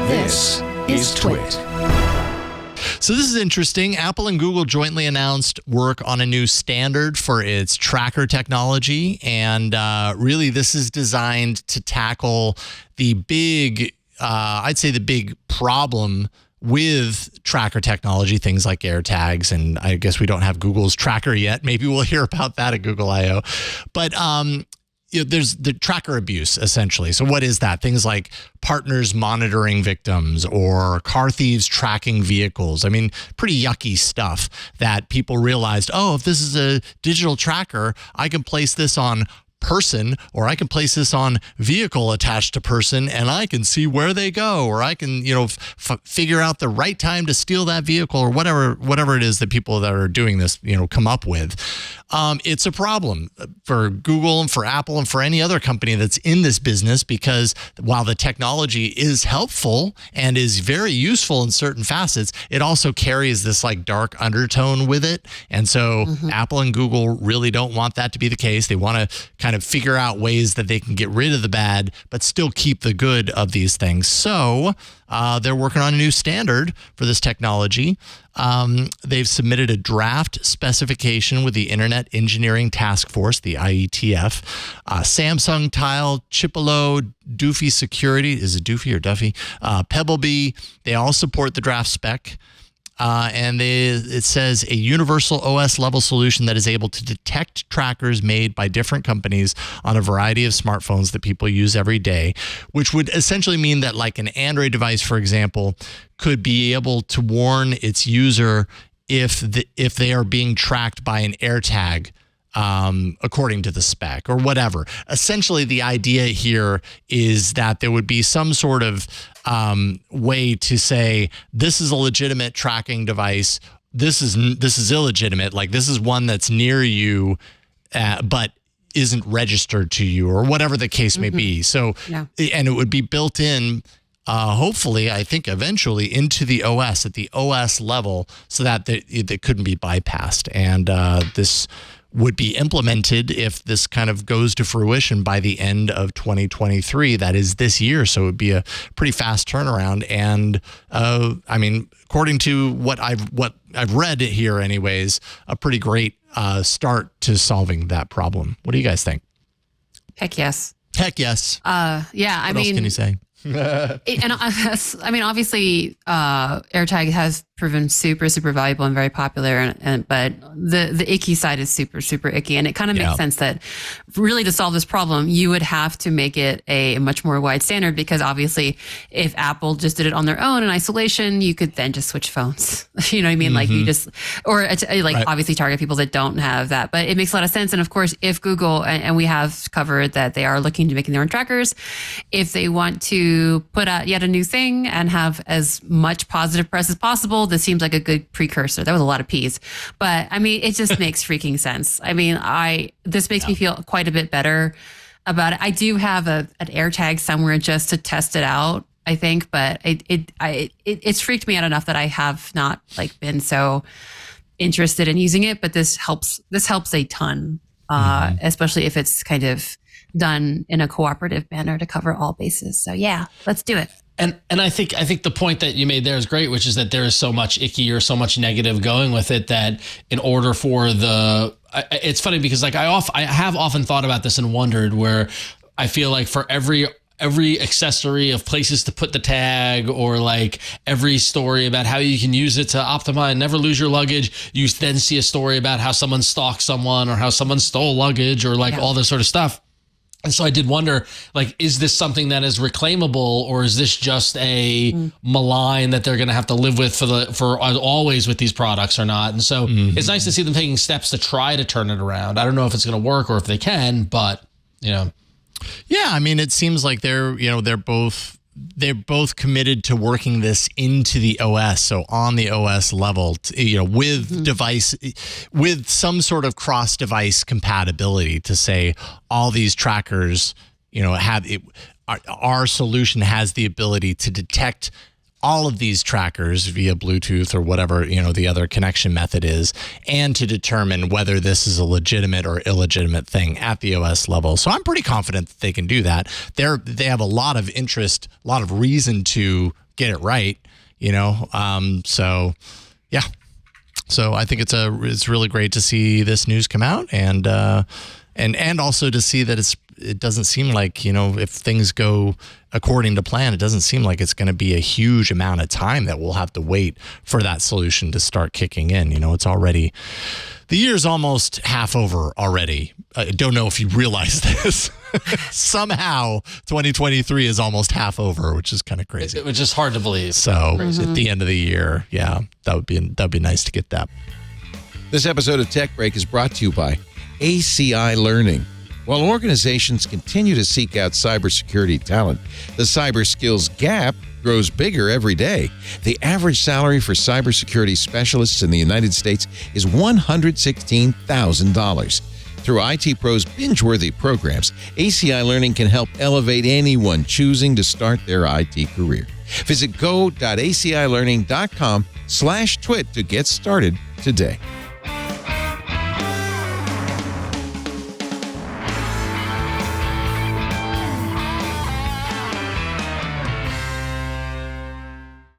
This is TWiT. So this is interesting. Apple and Google jointly announced work on a new standard for its tracker technology. And really, this is designed to tackle the big, I'd say the big problem with tracker technology, things like AirTags. And I guess we don't have Google's tracker yet. Maybe we'll hear about that at Google I/O. But there's the tracker abuse, essentially. So what is that? Things like partners monitoring victims or car thieves tracking vehicles. I mean, pretty yucky stuff that people realized, oh, if this is a digital tracker, I can place this on person, or I can place this on vehicle attached to person, and I can see where they go, or I can, figure out the right time to steal that vehicle, or whatever it is that people that are doing this, come up with. It's a problem for Google and for Apple and for any other company that's in this business, because while the technology is helpful and is very useful in certain facets, it also carries this like dark undertone with it. And so Apple and Google really don't want that to be the case. They want to kind of figure out ways that they can get rid of the bad, but still keep the good of these things. So they're working on a new standard for this technology. They've submitted a draft specification with the Internet Engineering Task Force, the IETF. Samsung, Tile, Chipolo, Doofy Security, is it Doofy or Duffy? Pebblebee, they all support the draft spec. And it says a universal OS level solution that is able to detect trackers made by different companies on a variety of smartphones that people use every day, which would essentially mean that like an Android device, for example, could be able to warn its user if they are being tracked by an AirTag, according to the spec or whatever. Essentially, the idea here is that there would be some sort of way to say, this is a legitimate tracking device. This is illegitimate. Like, this is one that's near you, but isn't registered to you, or whatever the case may be. So, and it would be built in, hopefully, I think eventually into the OS at the OS level, so that it couldn't be bypassed. And this would be implemented, if this kind of goes to fruition, by the end of 2023. That is this year. So it would be a pretty fast turnaround. And I mean, according to what I've read here anyways, a pretty great start to solving that problem. What do you guys think? Heck yes. Heck yes. Yeah. What else can you say? I mean, obviously, AirTag has proven super, super valuable and very popular, but the icky side is super, super icky, and it kind of makes sense that really to solve this problem, you would have to make it a much more wide standard, because obviously, if Apple just did it on their own in isolation, you could then just switch phones. You know what I mean? Like you just, or obviously target people that don't have that, but it makes a lot of sense. And of course, if Google, and we have covered that they are looking to making their own trackers, if they want to put out yet a new thing and have as much positive press as possible, this seems like a good precursor. That was a lot of P's, but I mean, it just makes freaking sense. I mean, this makes me feel quite a bit better about it. I do have an AirTag somewhere just to test it out, I think, but it's freaked me out enough that I have not been so interested in using it. But this helps a ton, especially if it's kind of done in a cooperative manner to cover all bases. So yeah, let's do it. And I think the point that you made there is great, which is that there is so much icky or so much negative going with it, that in order for it's funny because like I have often thought about this and wondered, where I feel like for every accessory of places to put the tag, or like every story about how you can use it to optimize, never lose your luggage, you then see a story about how someone stalked someone or how someone stole luggage, or all this sort of stuff. And so I did wonder, like, is this something that is reclaimable, or is this just a malign that they're going to have to live with for always with these products, or not? And so it's nice to see them taking steps to try to turn it around. I don't know if it's going to work or if they can, but Yeah, I mean, it seems like they're both committed to working this into the OS, so on the OS level, with device, with some sort of cross-device compatibility, to say all these trackers, have it. Our solution has the ability to detect all of these trackers via Bluetooth or whatever, the other connection method is, and to determine whether this is a legitimate or illegitimate thing at the OS level. So I'm pretty confident that they can do that. They have a lot of interest, a lot of reason to get it right, So yeah. So I think it's really great to see this news come out, and also to see that it doesn't seem like, if things go according to plan, it doesn't seem like it's going to be a huge amount of time that we'll have to wait for that solution to start kicking in. It's already, the year's almost half over already. I don't know if you realize this. Somehow 2023 is almost half over, which is kind of crazy. Which is hard to believe. So at the end of the year, that'd be nice to get that. This episode of Tech Break is brought to you by ACI Learning. While organizations continue to seek out cybersecurity talent, the cyber skills gap grows bigger every day. The average salary for cybersecurity specialists in the United States is $116,000. Through IT Pro's binge-worthy programs, ACI Learning can help elevate anyone choosing to start their IT career. Visit go.acilearning.com/twit to get started today.